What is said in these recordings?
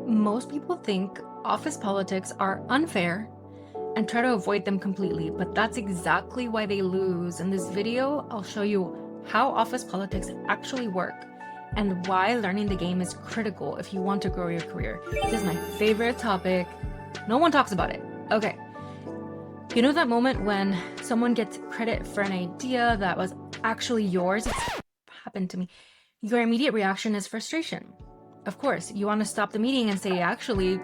Most people think office politics are unfair and try to avoid them completely, but that's exactly why they lose. In this video, I'll show you how office politics actually work and why learning the game is critical if you want to grow your career. This is my favorite topic. No one talks about it. Okay. You know that moment when someone gets credit for an idea that was actually yours? It's happened to me. Your immediate reaction is frustration. Of course, you want to stop the meeting and say, actually,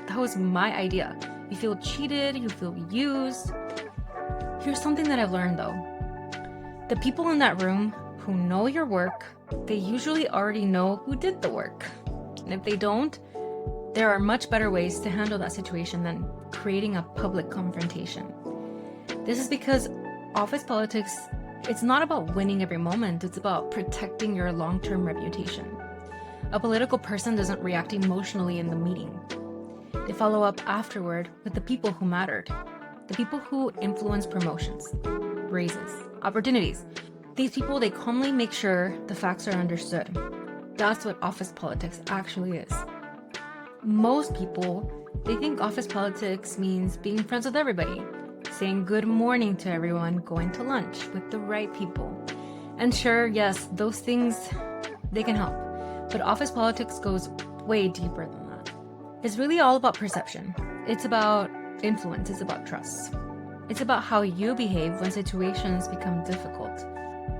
that was my idea. You feel cheated, you feel used. Here's something that I've learned though. The people in that room who know your work, they usually already know who did the work. And if they don't, there are much better ways to handle that situation than creating a public confrontation. This is because office politics, it's not about winning every moment, it's about protecting your long-term reputation. A political person doesn't react emotionally in the meeting. They follow up afterward with the people who mattered, the people who influence promotions, raises, opportunities. These people, they calmly make sure the facts are understood. That's what office politics actually is. Most people, they think office politics means being friends with everybody, saying good morning to everyone, going to lunch with the right people. And sure, yes, those things, they can help. But office politics goes way deeper than that. It's really all about perception. It's about influence. It's about trust. It's about how you behave when situations become difficult.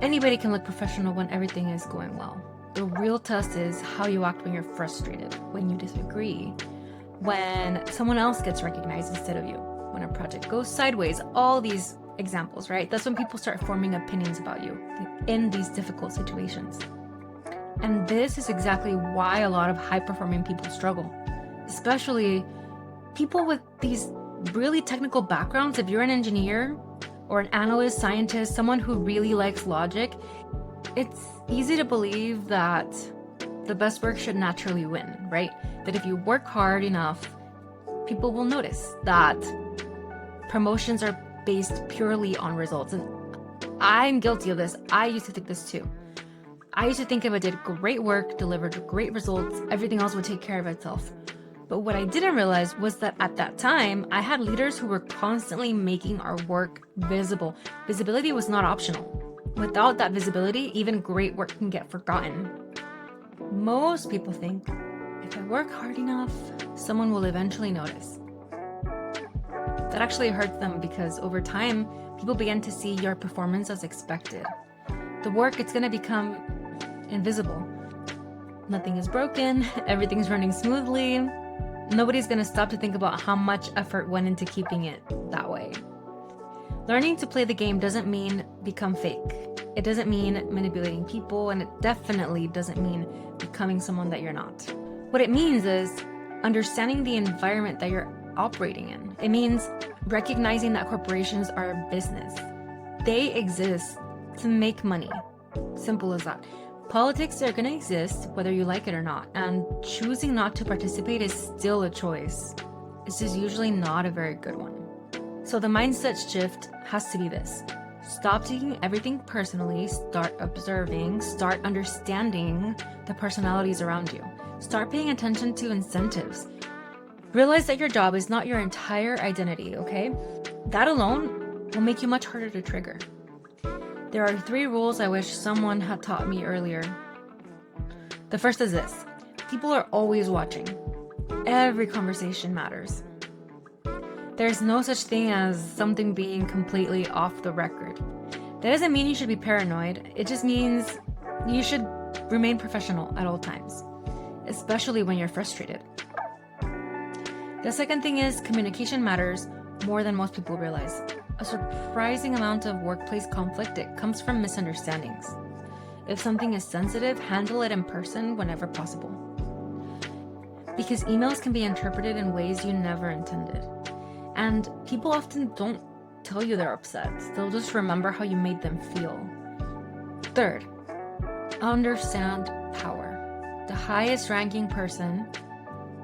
Anybody can look professional when everything is going well. The real test is how you act when you're frustrated, when you disagree, when someone else gets recognized instead of you, when a project goes sideways, all these examples, right? That's when people start forming opinions about you in these difficult situations. And this is exactly why a lot of high-performing people struggle, especially people with these really technical backgrounds. If you're an engineer or an analyst, scientist, someone who really likes logic, it's easy to believe that the best work should naturally win, right? That if you work hard enough, people will notice that promotions are based purely on results. And I'm guilty of this. I used to think this too. I used to think if I did great work, delivered great results, everything else would take care of itself. But what I didn't realize was that at that time, I had leaders who were constantly making our work visible. Visibility was not optional. Without that visibility, even great work can get forgotten. Most people think, if I work hard enough, someone will eventually notice. That actually hurts them because over time, people begin to see your performance as expected. The work, it's gonna become invisible. Nothing is broken, everything's running smoothly. Nobody's gonna stop to think about how much effort went into keeping it that way. Learning to play the game doesn't mean become fake. It doesn't mean manipulating people, and it definitely doesn't mean becoming someone that you're not. What it means is understanding the environment that you're operating in. It means recognizing that corporations are a business. They exist to make money. Simple as that. Politics are gonna exist whether you like it or not, and choosing not to participate is still a choice. It's just usually not a very good one. So the mindset shift has to be this. Stop taking everything personally, start observing, start understanding the personalities around you. Start paying attention to incentives. Realize that your job is not your entire identity, okay? That alone will make you much harder to trigger. There are 3 rules I wish someone had taught me earlier. The first is this. People are always watching. Every conversation matters. There's no such thing as something being completely off the record. That doesn't mean you should be paranoid. It just means you should remain professional at all times, especially when you're frustrated. The second thing is communication matters more than most people realize. A surprising amount of workplace conflict, it comes from misunderstandings. If something is sensitive, handle it in person whenever possible. Because emails can be interpreted in ways you never intended. And people often don't tell you they're upset. They'll just remember how you made them feel. Third, understand power. The highest ranking person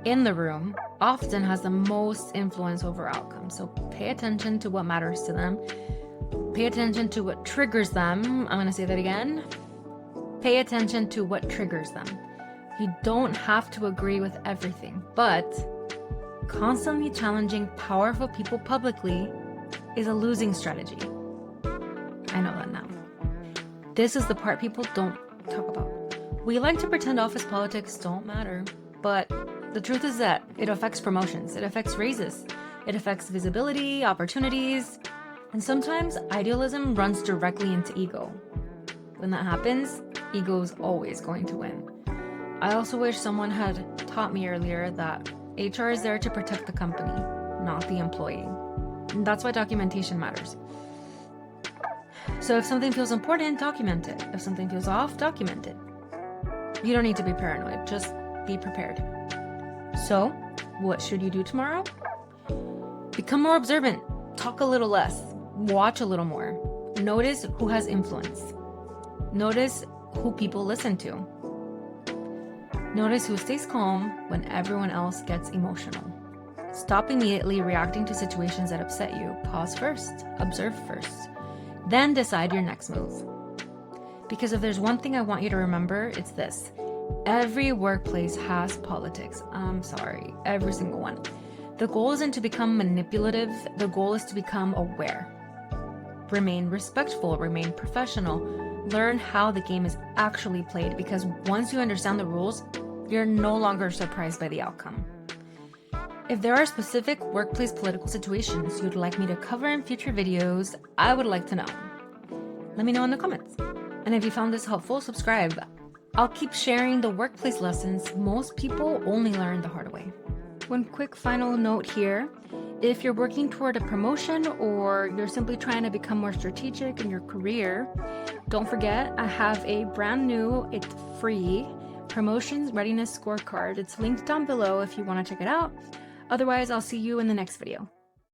in the room often has the most influence over outcomes. So pay attention to what matters to them. Pay attention to what triggers them. I'm going to say that again. Pay attention to what triggers them. You don't have to agree with everything, but constantly challenging powerful people publicly is a losing strategy. I know that now. This is the part people don't talk about. We like to pretend office politics don't matter, but the truth is that it affects promotions, it affects raises, it affects visibility, opportunities, and sometimes idealism runs directly into ego. When that happens, ego's always going to win. I also wish someone had taught me earlier that HR is there to protect the company, not the employee. And that's why documentation matters. So if something feels important, document it. If something feels off, document it. You don't need to be paranoid, just be prepared. So, what should you do tomorrow? Become more observant, talk a little less, watch a little more. Notice who has influence. Notice who people listen to. Notice who stays calm when everyone else gets emotional. Stop immediately reacting to situations that upset you. Pause first, observe first, then decide your next move. Because if there's one thing I want you to remember, it's this. Every workplace has politics. I'm sorry, every single one. The goal isn't to become manipulative, the goal is to become aware. Remain respectful, remain professional, learn how the game is actually played, because once you understand the rules, you're no longer surprised by the outcome. If there are specific workplace political situations you'd like me to cover in future videos, I would like to know. Let me know in the comments. And if you found this helpful, subscribe. I'll keep sharing the workplace lessons most people only learn the hard way. One quick final note here. If you're working toward a promotion or you're simply trying to become more strategic in your career, don't forget I have a brand new, it's free, Promotions Readiness Scorecard. It's linked down below if you want to check it out. Otherwise, I'll see you in the next video.